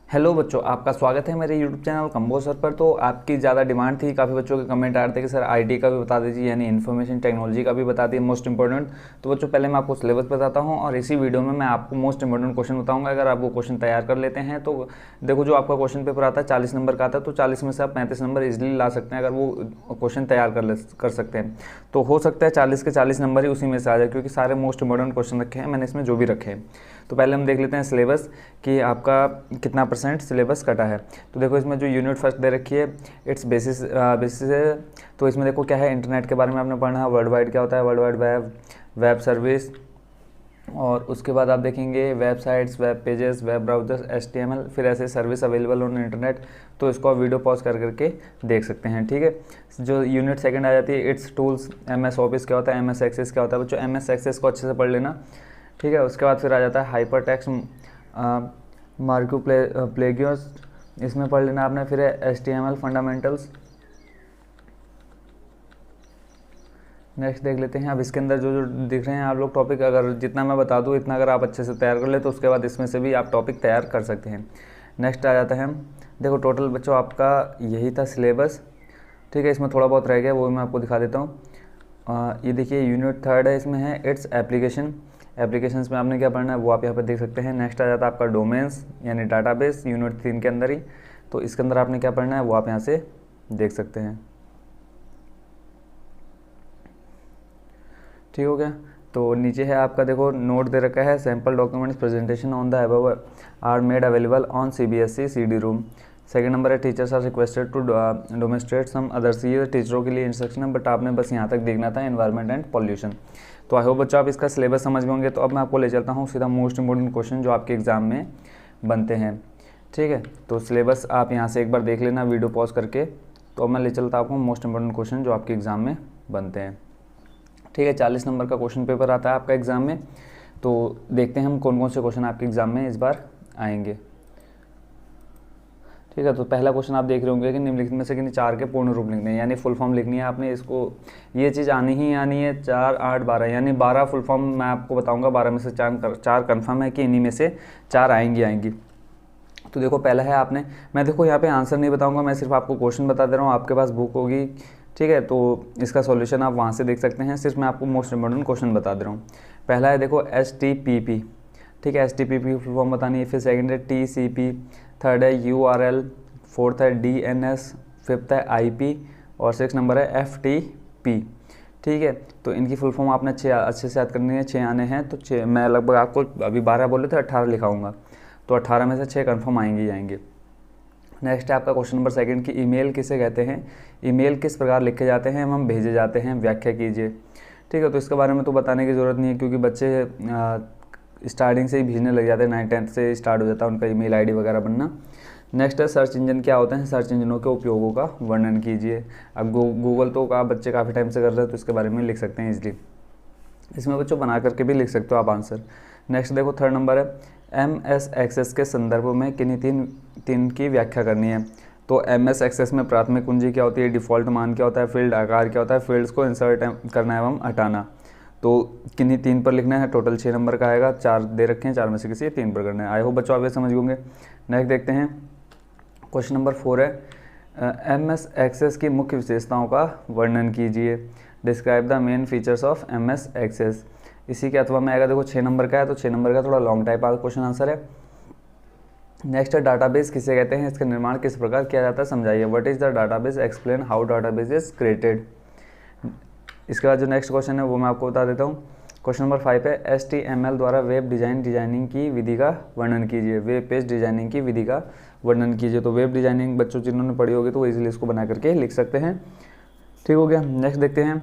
Hello बच्चों, आपका स्वागत है मेरे यूट्यूब चैनल कंबो सर पर। तो आपकी ज़्यादा डिमांड थी, काफ़ी बच्चों के कमेंट आ रहे थे कि सर आईटी का भी बता दीजिए, यानी इन्फॉर्मेशन टेक्नोलॉजी का भी बता दिए मोस्ट इंपॉर्टेंट। तो बच्चों पहले मैं आपको सिलेबस बताता हूं और इसी वीडियो में मैं आपको मोस्ट इंपॉर्टेंट क्वेश्चन बताऊंगा। अगर आप वो क्वेश्चन तैयार कर लेते हैं तो देखो, जो आपका क्वेश्चन पेपर आता है 40 नंबर का आता है, तो 40 में से आप 35 नंबर इजिली ला सकते हैं अगर वो क्वेश्चन तैयार कर सकते हैं। तो हो सकता है 40 के 40 नंबर ही उसी में से आ जाए, क्योंकि सारे मोस्ट इंपॉर्टेंट क्वेश्चन रखे हैं मैंने इसमें जो भी रखे हैं। तो पहले हम देख लेते हैं सिलेबस कि आपका कितना % सिलेबस कटा है। तो देखो, इसमें जो यूनिट फर्स्ट दे रखी है इट्स बेसिस है। तो इसमें देखो क्या है, इंटरनेट के बारे में आपने पढ़ना है, वर्ल्ड वाइड क्या होता है, world wide web, web service, और उसके बाद आप देखेंगे websites, web pages, web browsers, HTML, फिर ऐसे सर्विस अवेलेबल ऑन इंटरनेट। तो इसको आप वीडियो पॉज करके देख सकते हैं, ठीक है। जो यूनिट सेकंड आ जाती है इट्स टूल्स, MS ऑफिस क्या होता है, MS एक्सेस क्या होता है। बच्चों MS एक्सेस को अच्छे से पढ़ लेना, ठीक है। उसके बाद फिर आ जाता है हाइपर टेक्स्ट मार्क्यू प्लेगियर्स, इसमें पढ़ लेना आपने। फिर है HTML फंडामेंटल्स। नेक्स्ट देख लेते हैं अब इसके अंदर जो जो दिख रहे हैं आप लोग टॉपिक, अगर जितना मैं बता दूँ इतना अगर आप अच्छे से तैयार कर ले तो उसके बाद इसमें से भी आप टॉपिक तैयार कर सकते हैं। नेक्स्ट आ जाता है हम, देखो टोटल बच्चों आपका यही था सिलेबस, ठीक है। इसमें थोड़ा बहुत रह गया, वो मैं आपको दिखा देता हूँ। ये देखिए यूनिट थर्ड है, इसमें है इट्स एप्लीकेशन। एप्लीकेशंस में आपने क्या पढ़ना है वो आप यहाँ पर देख सकते हैं। नेक्स्ट आ जाता है आपका डोमेन्स यानी डाटाबेस, यूनिट 3 के अंदर ही। तो इसके अंदर आपने क्या पढ़ना है वो आप यहाँ से देख सकते हैं, ठीक हो गया। तो नीचे है आपका, देखो नोट दे रखा है, sample documents presentation on the above are made available on CBSE CD room. Second number है teachers are requested to demonstrate some others. ये टीचरों के लिए इंस्ट्रक्शन है, बट आपने बस यहाँ तक देखना था, एनवायरनमेंट एंड पॉल्यूशन। तो आई होप बच्चों आप इसका सिलेबस समझ गए होंगे। तो अब मैं आपको ले चलता हूँ सीधा मोस्ट इंपॉर्टेंट क्वेश्चन जो आपके एग्जाम में बनते हैं, ठीक है। तो सिलेबस आप यहाँ से एक बार देख लेना वीडियो पॉज करके। तो अब मैं ले चलता आपको मोस्ट इंपॉर्टेंट क्वेश्चन जो आपके एग्जाम में बनते हैं, ठीक है। 40 नंबर का क्वेश्चन पेपर आता है आपका एग्ज़ाम में। तो देखते हैं हम कौन कौन से क्वेश्चन आपके एग्ज़ाम में इस बार आएंगे, ठीक है। तो पहला क्वेश्चन आप देख रहे होंगे कि निम्नलिखित में से किन्हीं 4 के पूर्ण रूप लिखने हैं, यानी फुल फॉर्म लिखनी है आपने। इसको ये चीज़ आनी ही आनी है। 4, 8, 12 यानी 12 फुल फॉर्म मैं आपको बताऊँगा। 12 में से 4 कन्फर्म है कि इन्हीं में से 4 आएंगी। तो देखो पहला है आपने, मैं देखो यहाँ पे आंसर नहीं बताऊँगा, मैं सिर्फ आपको क्वेश्चन बता दे रहा हूँ। आपके पास बुक होगी, ठीक है, तो इसका सॉल्यूशन आप वहाँ से देख सकते हैं। सिर्फ मैं आपको मोस्ट इंपॉर्टेंट क्वेश्चन बता दे रहा हूँ। पहला है देखो STPP, ठीक है, STPP फुल फॉर्म बतानी है। फिर सेकंड है TCP, थर्ड है URL, फोर्थ है DNS, फिफ्थ है IP, और 6 नंबर है FTP, ठीक है। तो इनकी फुल फॉर्म आपने अच्छे से याद करनी है। 6 आने हैं, तो 6 मैं लगभग आपको अभी 12 बोले थे, 18 लिखाऊंगा। तो 18 में से 6 कन्फर्म आएंगे ही आएंगे। नेक्स्ट है आपका क्वेश्चन नंबर सेकंड कि ईमेल किसे कहते हैं, ईमेल किस प्रकार लिखे जाते हैं एवं भेजे जाते हैं, व्याख्या कीजिए, ठीक है। तो इसके बारे में तो बताने की ज़रूरत नहीं है, क्योंकि बच्चे स्टार्टिंग से ही भेजने लग जाते हैं, 9th-10th से स्टार्ट हो जाता है उनका ईमेल ID वगैरह बनना। नेक्स्ट है सर्च इंजन क्या होते हैं, सर्च इंजनों के उपयोगों का वर्णन कीजिए। अब गूगल तो आप बच्चे काफ़ी टाइम से कर रहे हैं, तो इसके बारे में लिख सकते हैं इजली। इसमें बच्चों बना करके भी लिख सकते हो आप आंसर। नेक्स्ट देखो थर्ड नंबर है MS एक्सेस के संदर्भ में किन्हीं तीन की व्याख्या करनी है। तो MS एक्सेस में प्राथमिक कुंजी क्या होती है, डिफ़ॉल्ट मान क्या होता है, फील्ड आकार क्या होता है, फील्ड्स को इंसर्ट करना एवं हटाना। तो किन्हीं 3 पर लिखना है। टोटल 6 नंबर का आएगा, 4 दे रखे हैं, 4 में से किसी 3 पर करना है। आई होप बच्चों आप ये समझ होंगे। नेक्स्ट देखते हैं क्वेश्चन नंबर 4 है MS एक्सेस की मुख्य विशेषताओं का वर्णन कीजिए। Describe the main features of MS Access. इसी के अथवा में आएगा, देखो 6 नंबर का है, तो 6 नंबर का थोड़ा लॉन्ग टाइप का क्वेश्चन आंसर है। नेक्स्ट है डाटाबेस किसे कहते हैं, इसका निर्माण किस प्रकार किया जाता है, समझाइए। What is the database, explain how database is created. इसके बाद जो नेक्स्ट क्वेश्चन है वो मैं आपको बता देता हूँ। क्वेश्चन नंबर 5 है HTML द्वारा वेब डिजाइनिंग की विधि का वर्णन कीजिए, वेब पेज डिजाइनिंग की विधि का वर्णन कीजिए। तो वेब डिजाइनिंग बच्चों जिन्होंने पढ़ी होगी तो वो इजीली इसको बना करके लिख सकते हैं, ठीक हो गया। नेक्स्ट देखते हैं,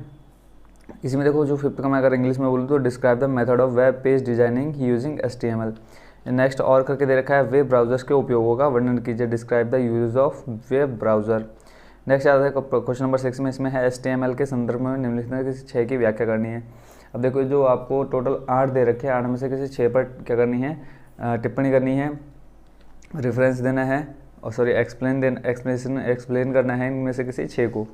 इसमें देखो जो 5th का मैं अगर इंग्लिश में बोलूँ तो describe the method of web page designing using HTML। Next और करके दे रखा है वेब ब्राउजर्स के उपयोगों का वर्णन कीजिए, describe the use of web browser. Next आता है क्वेश्चन नंबर 6 में, इसमें है HTML के संदर्भ में निम्नलिखित में किसी 6 की व्याख्या करनी है। अब देखो जो आपको टोटल 8 दे रखे हैं, 8 में से किसी 6 पर क्या करनी है, टिप्पणी करनी है, रेफरेंस देना है, और सॉरी एक्सप्लेन करना है इनमें से किसी 6 को।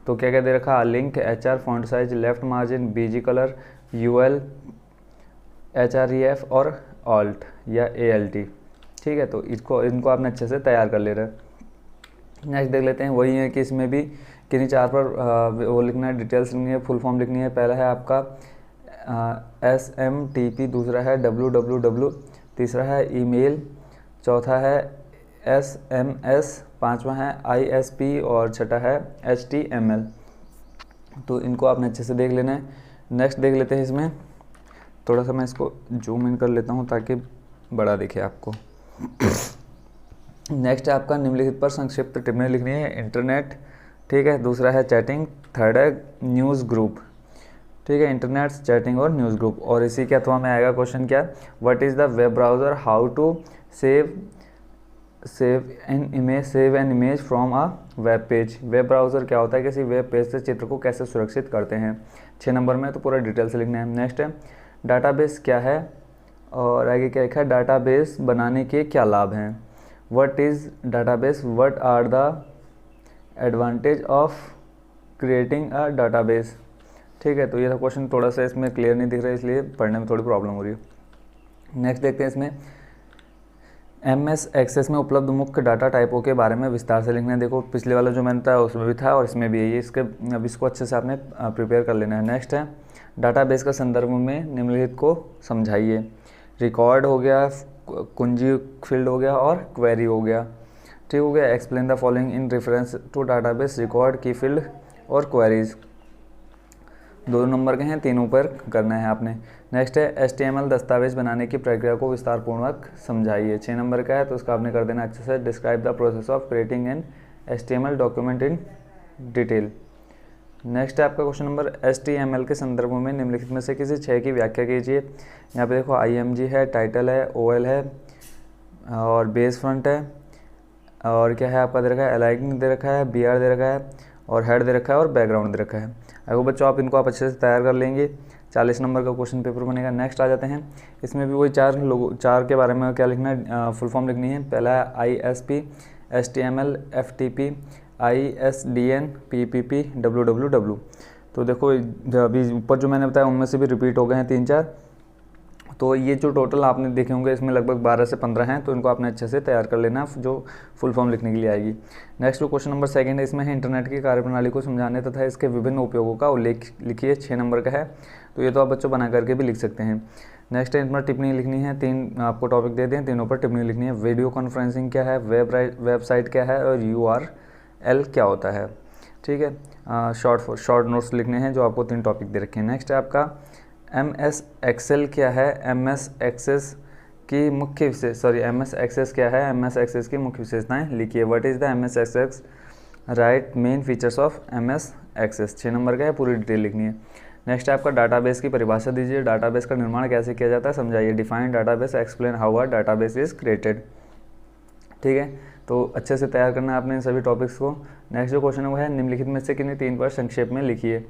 तो क्या क्या दे रखा, link, HR, font size, left margin, BG colour, UL, HREF और ऑल्ट या ALT, ठीक है, तो इनको आपने अच्छे से तैयार कर ले रहे हैं। नेक्स्ट देख लेते हैं, वही है कि इसमें भी किन्हीं 4 पर वो लिखना है, डिटेल्स लिखनी है, फुल फॉर्म लिखनी है। पहला है आपका SMTP, दूसरा है WWW, तीसरा है ईमेल, चौथा है SMS, पांचवा है ISP और छठा है HTML। तो इनको आपने अच्छे से देख लेना है। नेक्स्ट देख लेते हैं, इसमें थोड़ा सा मैं इसको जूम इन कर लेता हूँ ताकि बड़ा दिखे आपको। नेक्स्ट है आपका निम्नलिखित पर संक्षिप्त टिप्पणी लिखनी है। इंटरनेट, ठीक है, दूसरा है चैटिंग, थर्ड है न्यूज़ ग्रुप, ठीक है, इंटरनेट, चैटिंग और न्यूज़ ग्रुप। और इसी के अथवा में आएगा क्वेश्चन क्या, what is the web browser, how to save an image from a web page. Web browser क्या होता है, किसी वेब पेज से चित्र को कैसे सुरक्षित करते हैं। 6 नंबर में तो पूरा डिटेल से लिखना है। नेक्स्ट है डाटाबेस क्या है, और आगे क्या लिखा है, डाटाबेस बनाने के क्या लाभ हैं। What is database, what are the advantage of creating a database. ठीक है, तो ये क्वेश्चन थोड़ा सा इसमें क्लियर नहीं दिख रहा है, इसलिए पढ़ने में थोड़ी प्रॉब्लम हो रही है। नेक्स्ट देखते हैं, इसमें MS एक्सेस में उपलब्ध मुख्य डाटा टाइपों के बारे में विस्तार से लिखना है। देखो पिछले वाला जो मैंने था उसमें भी था और इसमें भी है ये, अब इसको अच्छे से आपने प्रिपेयर कर लेना है। नेक्स्ट है डाटाबेस का संदर्भ में निम्नलिखित को समझाइए। रिकॉर्ड हो गया, कुंजी फील्ड हो गया और क्वेरी हो गया, ठीक हो गया। Explain the following in reference to database, record, key field और क्वेरीज। 2 नंबर के हैं, तीनों पर करना है आपने। नेक्स्ट है HTML दस्तावेज बनाने की प्रक्रिया को विस्तारपूर्वक समझाइए। 6 नंबर का है, तो उसका आपने कर देना अच्छे से। Describe the process of creating an HTML document in detail. Next है आपका क्वेश्चन नंबर HTML के संदर्भ में निम्नलिखित में से किसी 6 की व्याख्या कीजिए। यहाँ पे देखो IMG है, टाइटल है, OL है और बेस फ्रंट है, और क्या है आपका दे रखा है, अलाइनिंग दे रखा है, BR दे रखा है और हेड दे रखा है और बैकग्राउंड दे रखा है। अगर बच्चों आप इनको अच्छे से तैयार कर लेंगे, 40 नंबर का क्वेश्चन पेपर बनेगा। नेक्स्ट आ जाते हैं, इसमें भी वही 4 के बारे में क्या लिखना है, फुल फॉर्म लिखनी है। पहला है ISP, HTML, FTP, ISDN, PPP, WWW। तो देखो अभी ऊपर जो मैंने बताया उनमें से भी रिपीट हो गए हैं 3-4, तो ये जो टोटल आपने देखे होंगे इसमें लगभग 12 से 15 हैं, तो इनको आपने अच्छे से तैयार कर लेना जो फुल फॉर्म लिखने के लिए आएगी। नेक्स्ट क्वेश्चन नंबर 2 है, इसमें है इंटरनेट की कार्यप्रणाली को समझाने तथा इसके विभिन्न उपयोगों का उल्लेख लिखिए। 6 नंबर का है, तो ये तो आप बच्चों बना करके भी लिख सकते हैं। नेक्स्ट है, इसमें टिप्पणी लिखनी है। 3 आपको टॉपिक दे दें, तीनों पर टिप्पणी लिखनी है। वीडियो कॉन्फ्रेंसिंग क्या है, वेबसाइट क्या है और URL क्या होता है, ठीक है। शॉर्ट नोट्स लिखने हैं जो आपको 3 टॉपिक दे रखे हैं। नेक्स्ट है आपका MS एक्सेल क्या है, MS एक्सेस की मुख्य MS एक्सेस क्या है, MS एक्सेस की मुख्य विशेषताएं लिखिए। What is the MS Access, write main features of MS Access. 6 number का है, पूरी डिटेल लिखनी है। नेक्स्ट है आपका डाटाबेस की परिभाषा दीजिए। डाटाबेस का निर्माण कैसे किया जाता है समझाइए। Define database, explain how a database is created, ठीक है। तो अच्छे से तैयार करना है आपने इन सभी टॉपिक्स को। नेक्स्ट जो क्वेश्चन है वो है निम्नलिखित में से किन्हीं 3 पर संक्षेप में लिखिए।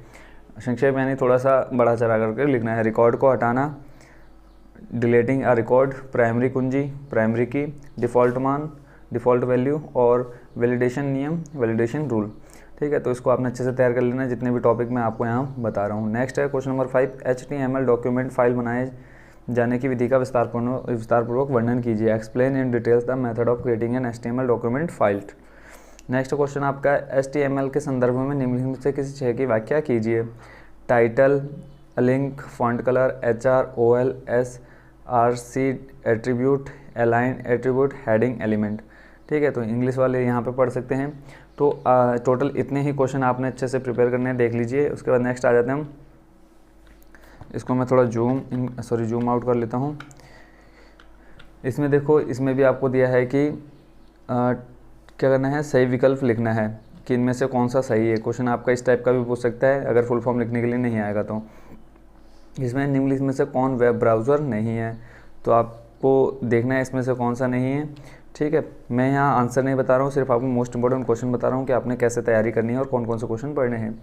संक्षेप यानी थोड़ा सा बड़ा चढ़ा करके लिखना है। रिकॉर्ड को हटाना, डिलीटिंग अ रिकॉर्ड, प्राइमरी कुंजी, प्राइमरी की, डिफ़ॉल्ट मान, डिफ़ॉल्ट वैल्यू और वैलिडेशन नियम, वैलिडेशन रूल, ठीक है। तो इसको आपने अच्छे से तैयार कर लेना है, जितने भी टॉपिक मैं आपको यहाँ बता रहा हूँ। नेक्स्ट है question number 5, HTML document file बनाए जाने की विधि का विस्तारपूर्वक वर्णन कीजिए। Explain in details the method of creating an HTML document file. Next question आपका HTML के संदर्भ में निम्नलिखित से किसी 6 की व्याख्या कीजिए। Title, link, font colour, HR, OL, SRC, attribute, align attribute, heading element, ठीक है। तो इंग्लिश वाले यहाँ पे पढ़ सकते हैं। तो टोटल इतने ही क्वेश्चन आपने अच्छे से प्रिपेयर करने हैं, देख लीजिए। उसके बाद नेक्स्ट आ जाते हैं हम, इसको मैं थोड़ा जूम आउट कर लेता हूँ। इसमें देखो, इसमें भी आपको दिया है कि क्या करना है, सही विकल्प लिखना है कि इनमें से कौन सा सही है। क्वेश्चन आपका इस टाइप का भी पूछ सकता है अगर फुल फॉर्म लिखने के लिए नहीं आएगा तो। इसमें निम्नलिखित में से कौन वेब ब्राउज़र नहीं है, तो आपको देखना है इसमें से कौन सा नहीं है, ठीक है। मैं यहाँ आंसर नहीं बता रहा हूँ, सिर्फ आपको मोस्ट इंपॉर्टेंट क्वेश्चन बता रहा हूँ कि आपने कैसे तैयारी करनी है और कौन कौन से क्वेश्चन पढ़ने हैं।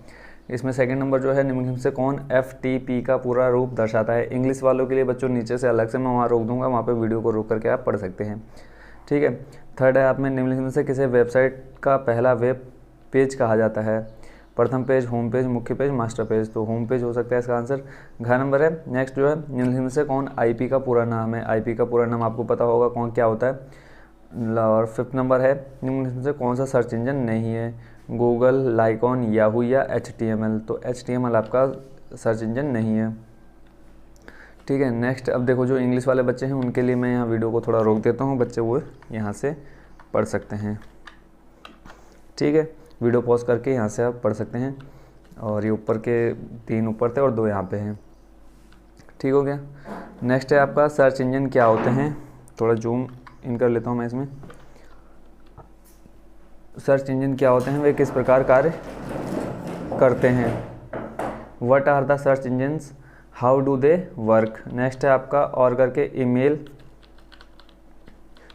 इसमें 2 नंबर जो है, निम्नलिखित में से कौन FTP का पूरा रूप दर्शाता है। इंग्लिश वालों के लिए बच्चों नीचे से अलग से मैं वहाँ रोक दूँगा, वहाँ पर वीडियो को रोक करके आप पढ़ सकते हैं, ठीक है। थर्ड है आप में निम्नलिखित में से किसी वेबसाइट का पहला वेब पेज कहा जाता है। प्रथम पेज, होम पेज, मुख्य पेज, मास्टर पेज। तो होम पेज हो सकता है इसका आंसर। घ नंबर है। नेक्स्ट जो है, निम्नलिखित में से कौन आईपी का पूरा नाम है? आईपी का पूरा नाम आपको पता होगा कौन क्या होता है। और 5th नंबर है, निम्नलिखित में से कौन सा सर्च इंजन नहीं है? गूगल, लाइकॉन, याहू या HTML। तो HTML आपका सर्च इंजन नहीं है। ठीक है, नेक्स्ट अब देखो जो इंग्लिश वाले बच्चे हैं उनके लिए मैं यहाँ वीडियो को थोड़ा रोक देता हूँ, बच्चे वो यहाँ से पढ़ सकते हैं। ठीक है, वीडियो पॉज करके यहाँ से आप पढ़ सकते हैं। और ये ऊपर के 3 ऊपर थे और 2 यहाँ पे हैं। ठीक हो गया। नेक्स्ट है आपका सर्च इंजन क्या होते हैं? थोड़ा जूम इन कर लेता हूँ मैं इसमें। सर्च इंजन क्या होते हैं, वे किस प्रकार कार्य करते हैं? What are the search engines, how do they work? Next है आपका और करके ईमेल।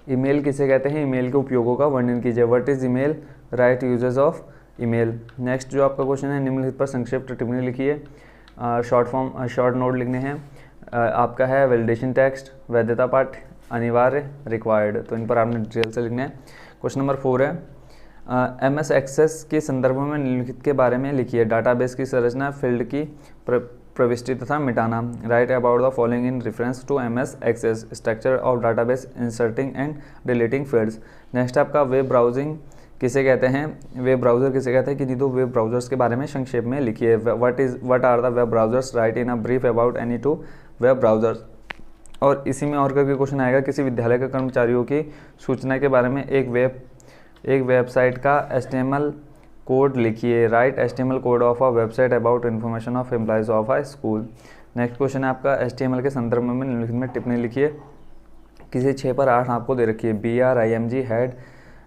ईमेल किसे कहते हैं? ईमेल के उपयोगों का वर्णन कीजिए। What is email, right uses of email. Next जो आपका क्वेश्चन है, निम्नलिखित पर संक्षिप्त टिप्पणी लिखिए। शॉर्ट नोट लिखने हैं। आपका है वैलिडेशन टेक्स्ट, वैधता पाठ, अनिवार्य, रिक्वायर्ड। तो इन पर आपने डिटेल से लिखना है। क्वेश्चन नंबर 4 है, MS एक्सेस के संदर्भ में निम्नलिखित के बारे में लिखिए। डाटाबेस की संरचना, फील्ड की प्रविष्टि तथा मिटाना। Write about the following in reference to MS Access, structure of database, inserting and deleting fields. Next आपका वेब ब्राउजिंग किसे कहते हैं? वेब ब्राउज़र किसे कहते हैं? किन्हीं 2 वेब ब्राउज़र्स के बारे में संक्षेप में लिखिए। What are the web browsers, write in a brief about any 2 web browsers. और इसी में और करके क्वेश्चन आएगा, किसी विद्यालय के कर्मचारियों की सूचना के बारे में एक वेबसाइट का HTML कोड लिखिए। Right HTML code of a website about information of employees of a school. Next question है आपका HTML के संदर्भ में निम्नलिखित में टिप्पणी लिखिए। किसी 6 पर 8 आपको दे रखी है। BRIMG, head,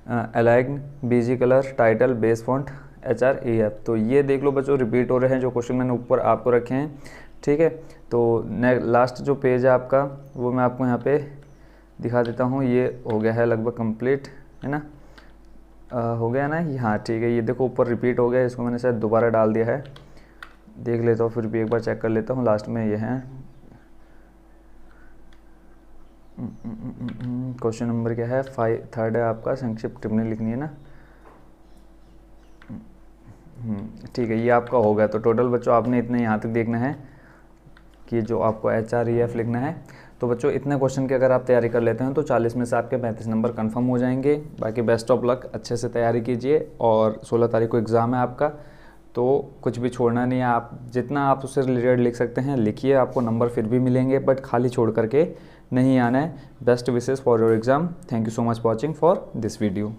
align, BG colour, title, base font, HREF। तो ये देख लो बच्चों, रिपीट हो रहे हैं जो क्वेश्चन मैंने ऊपर आपको रखे हैं। ठीक है, तो लास्ट जो पेज है आपका वो मैं आपको यहाँ पे दिखा देता हूँ। ये हो गया है लगभग कंप्लीट, है ना? हो गया ना? हाँ ठीक है, ये देखो ऊपर रिपीट हो गया, इसको मैंने शायद दोबारा डाल दिया है। देख लेता हूँ, फिर भी एक बार चेक कर लेता हूँ। लास्ट में ये है क्वेश्चन नंबर क्या है? 3rd है आपका, संक्षिप्त टिप्पणी लिखनी है ना। ठीक है, ये आपका हो गया। तो टोटल बच्चों आपने इतने यहाँ तक देखना है कि जो आपको HREF लिखना है। तो बच्चों इतने क्वेश्चन की अगर आप तैयारी कर लेते हैं तो 40 में से आपके 35 नंबर कंफर्म हो जाएंगे। बाकी बेस्ट ऑफ लक, अच्छे से तैयारी कीजिए। और 16 तारीख को एग्ज़ाम है आपका, तो कुछ भी छोड़ना नहीं है। आप जितना आप उससे रिलेटेड लिख सकते हैं लिखिए, आपको नंबर फिर भी मिलेंगे, बट खाली छोड़ करके नहीं आना है। Best wishes for your exam. Thank you so much watching for this video.